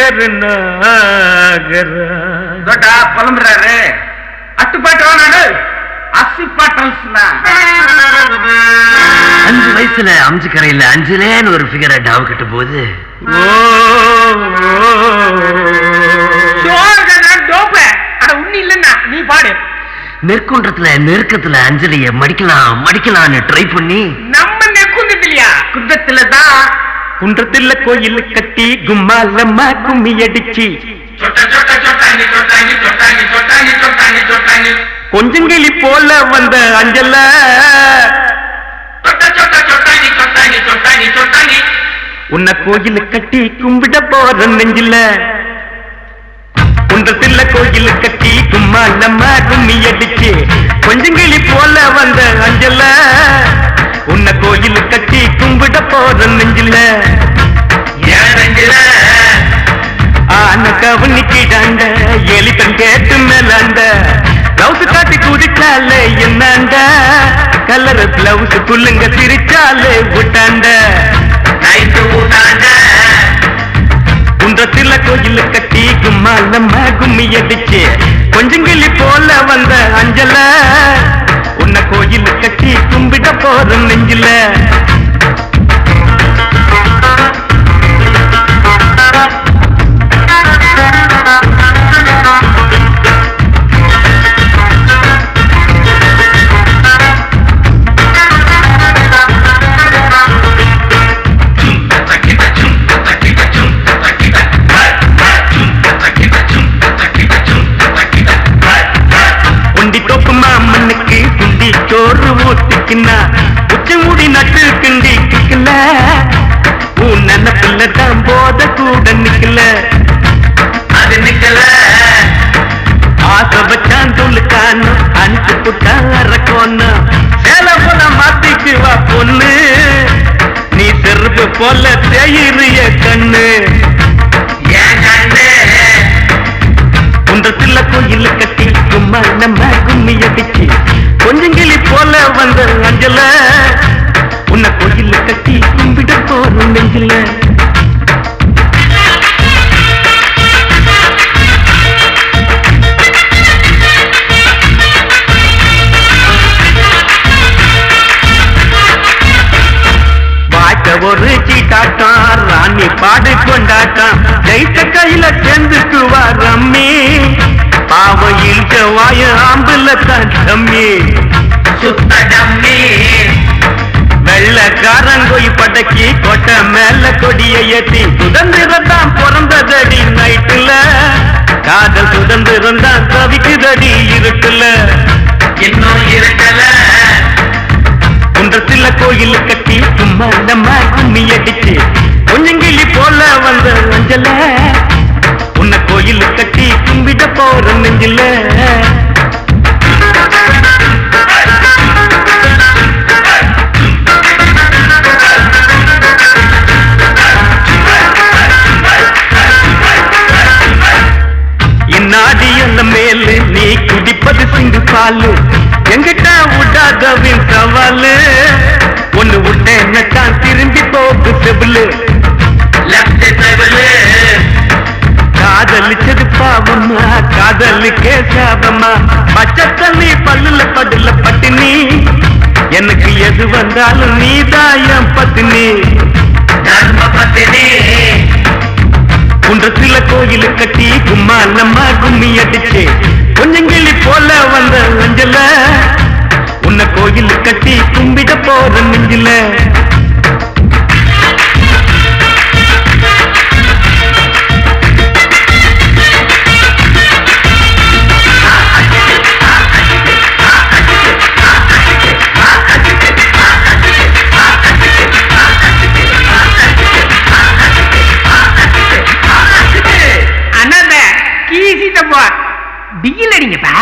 பேரு நாகரா. புலம்புறாரு. அட்டுப்பாட்டு வேணாடு, அசிப்பாட்டம். 5 வயசுல அம்ஜிக்கரையில அஞ்சுலேன்னு ஒரு ஃபிகரை டாவு கட்டும் போது உண்ணி இல்லன்னா நீ பாடு. நெற்குன்றத்துல நெருக்கத்துல அஞ்சலிய மடிக்கலாம்னு ட்ரை பண்ணி நம்ம நெற்குன்றத்திலயா? குன்றத்துலதான். குன்றத்துல கோயில் கட்டி கும்மாலம்மா கும்மி அடிச்சு கொஞ்சங்கிளி போல வந்த அஞ்சல உன்னை கோயில் கட்டி கும்பிட போற நெஞ்சில. குன்றத்துல கோயில் கட்டி கும்மாலம்மா கும்மி அடிச்சு கொஞ்சங்கிளி போல வந்த அஞ்சல உன்னை கோயில் கட்டி கும்பிட போற நெஞ்சில. ஆன கவனிக்கிடாண்ட எலிப்பன் கேட்டு மேலாண்ட பிளவுஸ் காட்டி குடிச்சாலே என்னாண்ட கலர் பிளவுஸ் புல்லுங்க சிரிச்சாலே விட்டாண்ட. குன்றத்துல கோயில் கட்டி கும்மாலம்மா கும்மி அடிச்சு கொஞ்சங்கிளி போல வந்த அஞ்சல உன்னை கோயில் கட்டி கும்பிட போற நெஞ்சில. மண்ணுக்கு குண்டி சோறு ஊத்திக்கின்னா உச்சி மூடி நட்டு கிண்டி கிக்கல உன் நினைப்புலதான் போத கூட நிக்கல. அது நிக்கல ஆசை வச்சான் துளுக்கானு அனுப்பு புட்டான் அரக்கோன்னு சேல போல மாத்திக்கு வா பொண்ணு நீ செருப்பு போல தேயிறிய கண்ணு. குன்றத்துல கோயில் கட்டி கும்மாலம்மா கும்மி அடிச்சு கொஞ்சங்கிளி போல வந்த அஞ்சல உன்னை கோயில் கட்டி கும்பிட போற நெஞ்சில. ஒரு சீட்டாட்டம் ராணி பாடு கொண்டாட்டம் ஜெயித்த கையில சேர்ந்துக்குவா ரம்மி பாவையில் செவ்வாய ஆம்புல தான் தம்மி சுத்த டம்மி. வெள்ளக்காரங்கோய் படக்கி கொட்டை மேல கொடிய ஏத்தி சுதந்திரம் தான் பிறந்ததடி நைட்டுல காதல் சுதந்திரம் தான் தவிக்குதடி இருக்குல இன்னும் இருக்கல. குன்றத்துல கோயில் கட்டி கும்மாலம்மா கும்மி அடிச்சு கொஞ்சங்கிளி போல வந்த அஞ்சல உன்னை கோயில் கட்டி கும்பிட போற நெஞ்சில. இந்நாடி அந்த மேலு நீ குடிப்பது சிந்து பாலு எங்கிட்ட விடாதவின் சவாலு ஒண்ணு விட்டேன்னுதான் திரும்பி போக்கு செபுலு. காதலிச்சது பாவமா காதலுக்கே சாபமா பச்சை தண்ணி பல்லுல படுல பட்டினி எனக்கு எது வந்தாலும் நீதாயம் பத்தினி தர்ம பத்தினி. குன்றத்துல கோயில் கட்டி கும்மாலம்மா கும்மி அடிச்சு கொஞ்சங்கிளி போல வந்த அஞ்சல உன்னை கோயில் கட்டி கும்பிட போற நெஞ்சில. அண்ணா கீசிட்டப்பா டிகில் அடிங்கப்பா.